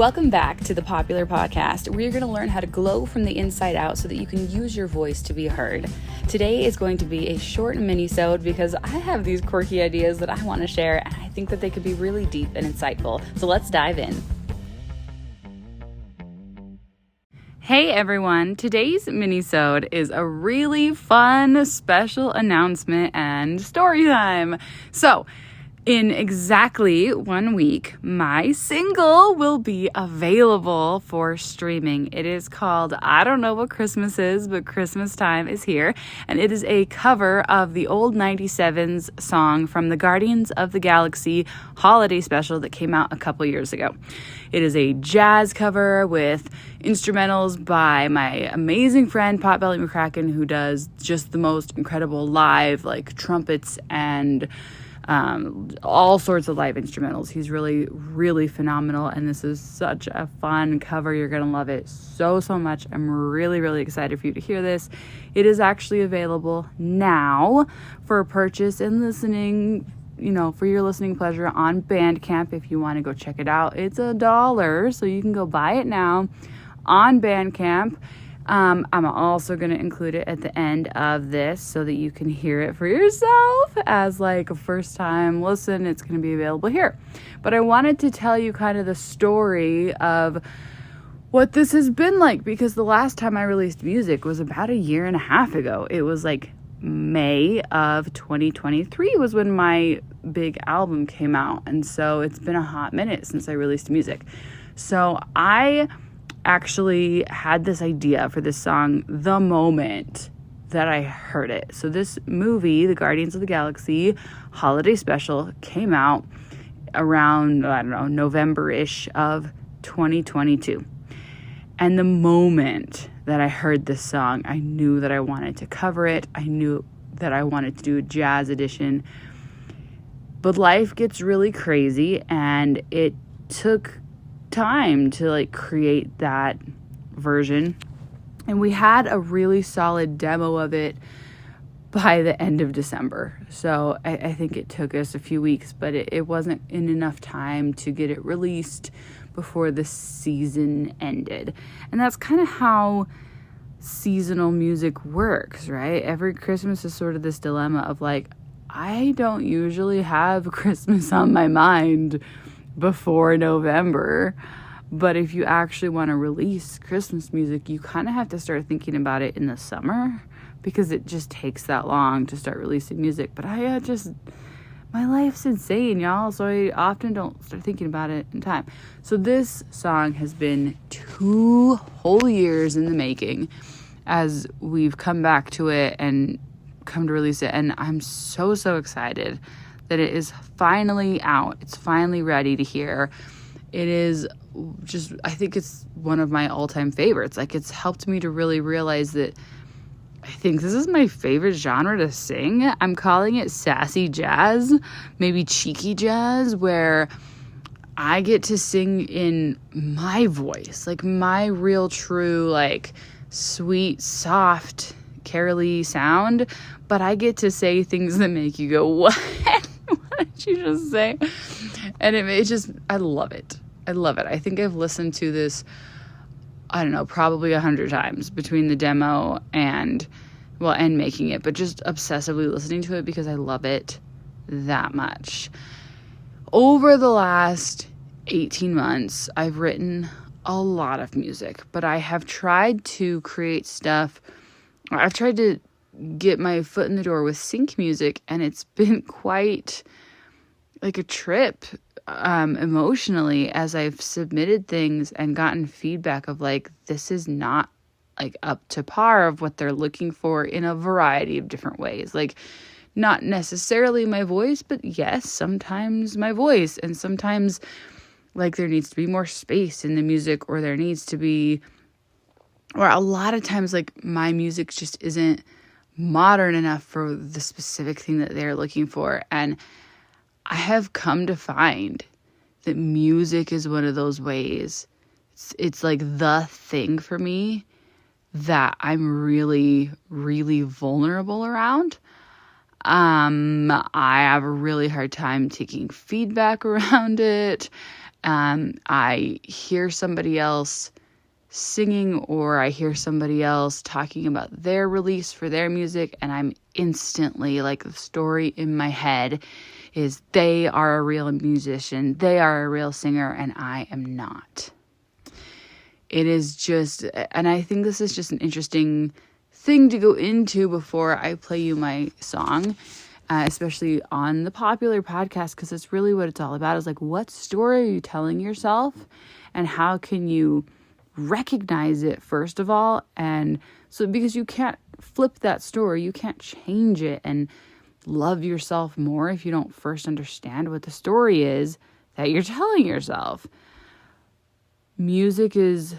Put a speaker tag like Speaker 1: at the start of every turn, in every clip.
Speaker 1: Welcome back to the Popular Podcast, where you're going to learn how to glow from the inside out so that you can use your voice to be heard. Today is going to be a short minisode because I have these quirky ideas that I want to share, and I think that they could be really deep and insightful. So let's dive in. Hey everyone, today's minisode is a really fun special announcement and story time. So, in exactly 1 week, my single will be available for streaming. It is called I Don't Know What Christmas Is, but Christmas Time is Here. And it is a cover of the old 97s song from the Guardians of the Galaxy holiday special that came out a couple years ago. It is a jazz cover with instrumentals by my amazing friend Potbelly McCracken, who does just the most incredible live, like trumpets and all sorts of live instrumentals. He's really, really phenomenal, and this is such a fun cover. You're going to love it so much. I'm really, really excited for you to hear this. It is actually available now for purchase and listening, for your listening pleasure on Bandcamp if you want to go check it out. It's $1, so you can go buy it now on Bandcamp. I'm also going to include it at the end of this so that you can hear it for yourself as like a first time listen. It's going to be available here. But I wanted to tell you kind of the story of what this has been like, because the last time I released music was about 1.5 years ago. It was like May of 2023 was when my big album came out. And so it's been a hot minute since I released music. So I actually had this idea for this song the moment that I heard it. So this movie, The Guardians of the Galaxy holiday special, came out around, November-ish of 2022. And the moment that I heard this song, I knew that I wanted to cover it. I knew that I wanted to do a jazz edition. But life gets really crazy, and it took time to create that version, and we had a really solid demo of it by the end of December. So I think it took us a few weeks, but it wasn't in enough time to get it released before the season ended. And that's kind of how seasonal music works, right? Every Christmas is sort of this dilemma of I don't usually have Christmas on my mind before November, but if you actually want to release Christmas music, you kind of have to start thinking about it in the summer, because it just takes that long to start releasing music. But my life's insane, y'all, so I often don't start thinking about it in time. So this song has been 2 whole years in the making as we've come back to it and come to release it, and I'm so excited that it is finally out. It's finally ready to hear. It is just, I think it's one of my all-time favorites. It's helped me to really realize that I think this is my favorite genre to sing. I'm calling it sassy jazz, maybe cheeky jazz, where I get to sing in my voice, my real true, sweet, soft Karaleigh sound, but I get to say things that make you go, what? What did you just say? And I love it. I love it. I think I've listened to this, probably 100 times between the demo and making it, but just obsessively listening to it because I love it that much. Over the last 18 months, I've written a lot of music, but I have tried to create stuff. I've tried to get my foot in the door with sync music, and it's been quite a trip emotionally as I've submitted things and gotten feedback of this is not up to par of what they're looking for in a variety of different ways. Not necessarily my voice, but yes, sometimes my voice, and sometimes there needs to be more space in the music, or there needs to be, or a lot of times my music just isn't modern enough for the specific thing that they're looking for. And I have come to find that music is one of those ways. It's the thing for me that I'm really, really vulnerable around. I have a really hard time taking feedback around it. I hear somebody else singing, or I hear somebody else talking about their release for their music, and I'm instantly like, the story in my head is they are a real musician, they are a real singer, and I am not. It is just, and I think this is just an interesting thing to go into before I play you my song, especially on the popular podcast, because it's really what it's all about, is like, what story are you telling yourself, and how can you recognize it first of all? And so, because you can't flip that story, you can't change it and love yourself more if you don't first understand what the story is that you're telling yourself. Music is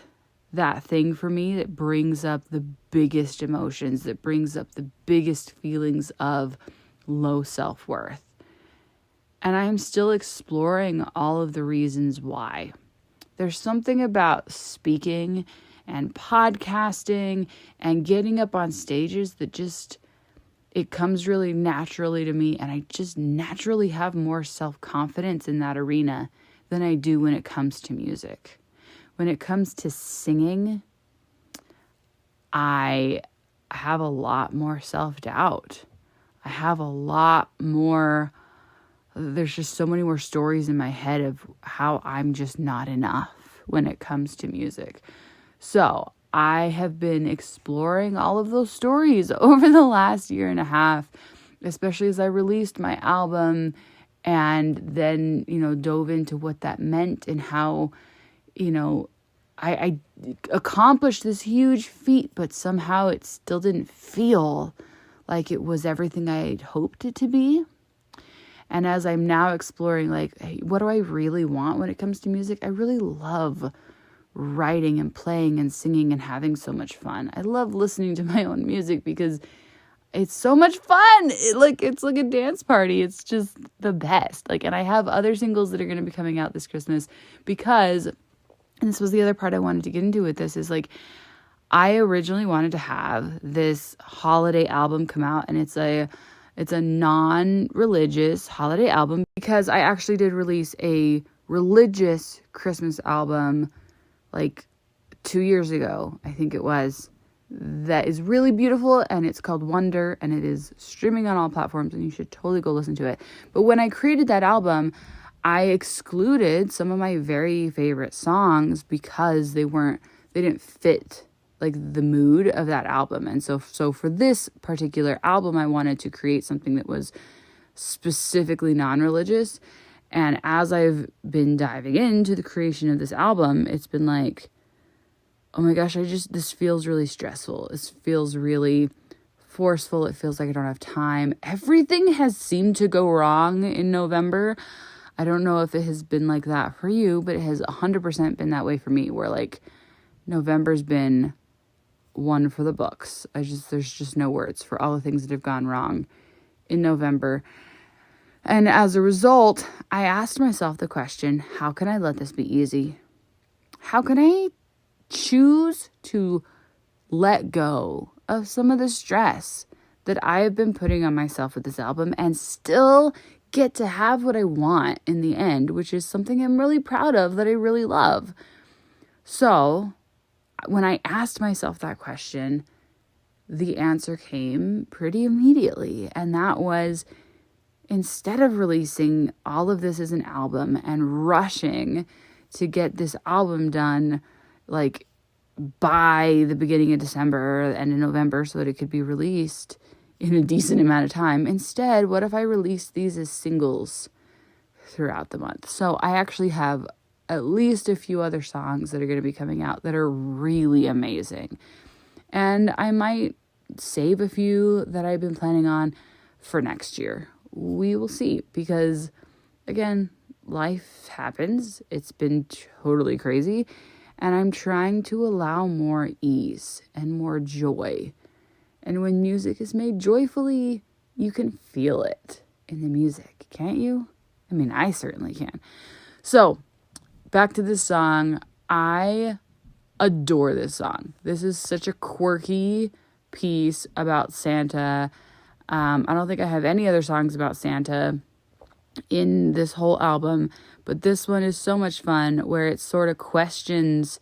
Speaker 1: that thing for me that brings up the biggest emotions, that brings up the biggest feelings of low self-worth. And I am still exploring all of the reasons why. There's something about speaking and podcasting and getting up on stages that just, it comes really naturally to me, and I just naturally have more self-confidence in that arena than I do when it comes to music. When it comes to singing, I have a lot more self-doubt. I have a lot more, there's just so many more stories in my head of how I'm just not enough when it comes to music. So I have been exploring all of those stories over the last year and a half, especially as I released my album and then, dove into what that meant and how, I accomplished this huge feat, but somehow it still didn't feel like it was everything I had hoped it to be. And as I'm now exploring, like, hey, what do I really want when it comes to music? I really love writing and playing and singing and having so much fun. I love listening to my own music because it's so much fun. It's like a dance party. It's just the best. And I have other singles that are going to be coming out this Christmas because, and this was the other part I wanted to get into with this, is I originally wanted to have this holiday album come out, and it's a non-religious holiday album, because I actually did release a religious Christmas album 2 years ago, I think it was, that is really beautiful, and it's called Wonder, and it is streaming on all platforms, and you should totally go listen to it. But when I created that album, I excluded some of my very favorite songs because they didn't fit the mood of that album. And so for this particular album, I wanted to create something that was specifically non-religious. And as I've been diving into the creation of this album, it's been like, oh my gosh, this feels really stressful. This feels really forceful. It feels like I don't have time. Everything has seemed to go wrong in November. I don't know if it has been like that for you, but it has 100% been that way for me, where November's been one for the books. There's just no words for all the things that have gone wrong in November. And as a result, I asked myself the question, how can I let this be easy? How can I choose to let go of some of the stress that I have been putting on myself with this album and still get to have what I want in the end, which is something I'm really proud of, that I really love? So when I asked myself that question, the answer came pretty immediately. And that was, instead of releasing all of this as an album and rushing to get this album done by the beginning of December and in November so that it could be released in a decent amount of time, instead, what if I released these as singles throughout the month? So I actually have at least a few other songs that are going to be coming out that are really amazing. And I might save a few that I've been planning on for next year. We will see, because again, life happens. It's been totally crazy, and I'm trying to allow more ease and more joy. And when music is made joyfully, you can feel it in the music, can't you? I mean, I certainly can. So back to this song. I adore this song. This is such a quirky piece about Santa. I don't think I have any other songs about Santa. in this whole album, but this one is so much fun where it sort of questions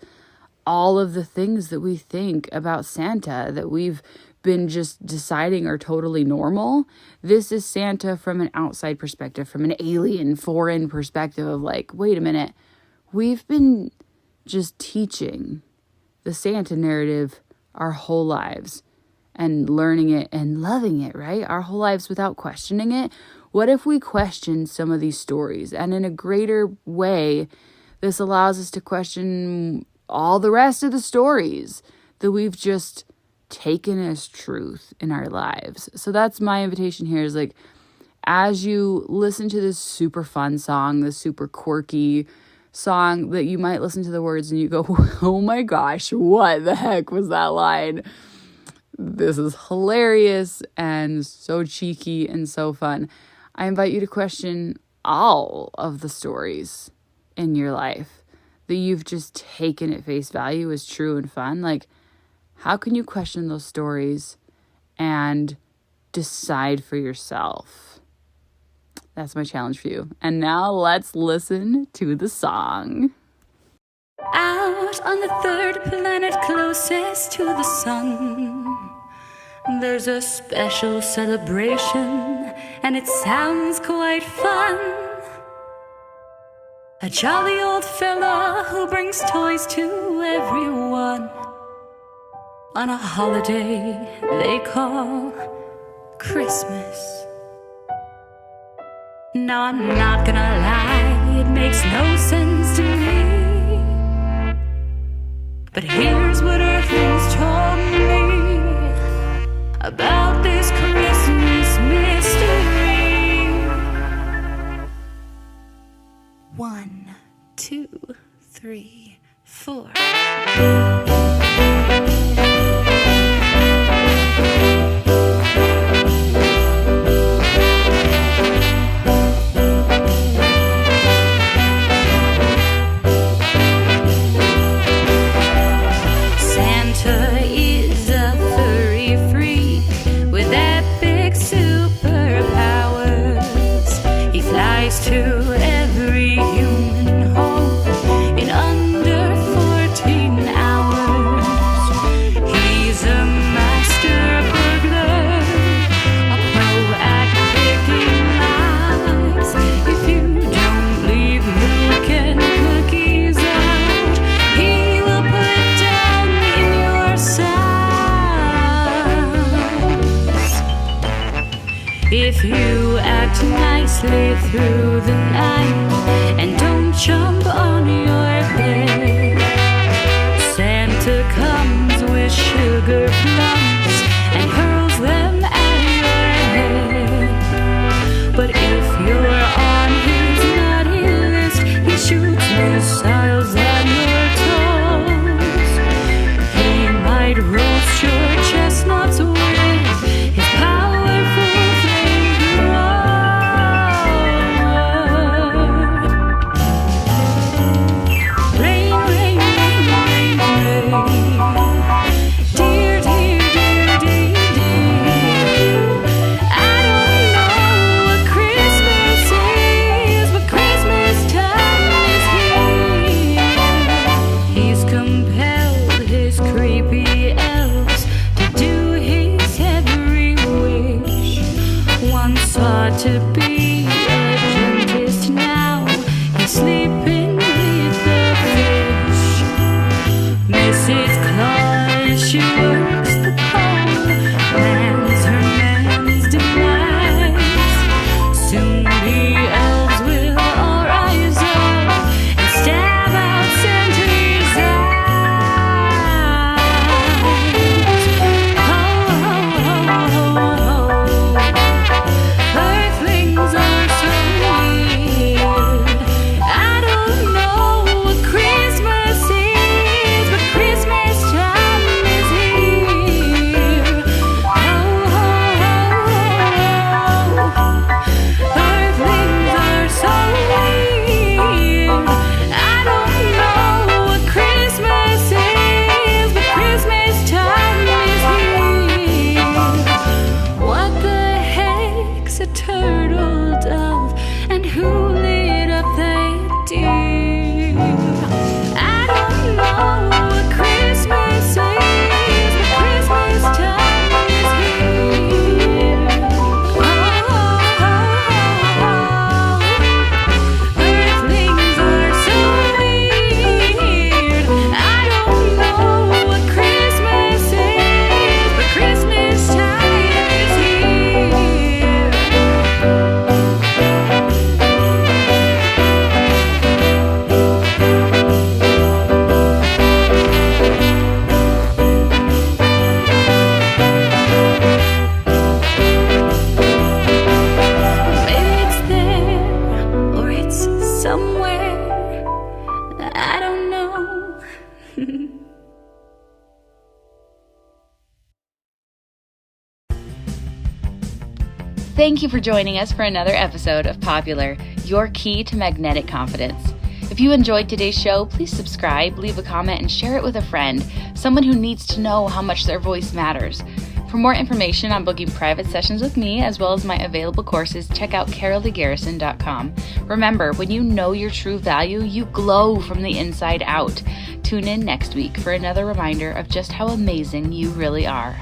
Speaker 1: all of the things that we think about Santa that we've been just deciding are totally normal. This is Santa from an outside perspective, from an alien, foreign perspective of like, wait a minute, we've been just teaching the Santa narrative our whole lives and learning it and loving it, right? Our whole lives without questioning it. What if we question some of these stories? And in a greater way, this allows us to question all the rest of the stories that we've just taken as truth in our lives. So that's my invitation here, is like, as you listen to this super fun song, this super quirky song that you might listen to the words and you go, oh my gosh, what the heck was that line? This is hilarious and so cheeky and so fun. I invite you to question all of the stories in your life that you've just taken at face value as true and fun. Like, how can you question those stories and decide for yourself? That's my challenge for you. And now let's listen to the song.
Speaker 2: Out on the third planet closest to the sun, there's a special celebration, and it sounds quite fun. A jolly old fella who brings toys to everyone on a holiday they call Christmas. Now I'm not gonna lie, it makes no sense to me, but here's what Earthlings told me about this Christmas mystery. 1, 2, 3, 4. Santa is a furry freak with epic superpowers. He flies to every human home in under 14 hours. He's a master burglar, a pro at picking lies. If you don't leave milk and cookies out, he will put down in your size. If you act nicely through the night and don't jump on your bed, Santa comes with sugar plums and hurls them at your head. But if you're on his naughty list, he shoots missiles at your toes. He might roast your chestnuts with his powerful flamethrower. Rain, rain, rain, rain, rain. Dear, dear, dear, dear, dear. I don't know what Christmas is, but Christmas time is here. He's compelled his creepy elves to do his every wish. Once sought to be a dentist, now he's sleeping with the fish. Mrs. Claus, she works the coal, plans her man's demise. Soon the elves will all rise up and stab out Santa's eyes. Ho, ho, ho, ho. Earthlings are so weird. I don't
Speaker 1: Thank you for joining us for another episode of Popular, your key to magnetic confidence. If you enjoyed today's show, please subscribe, leave a comment, and share it with a friend, someone who needs to know how much their voice matters. For more information on booking private sessions with me, as well as my available courses, check out KaraleigHgarrison.com. Remember, when you know your true value, you glow from the inside out. Tune in next week for another reminder of just how amazing you really are.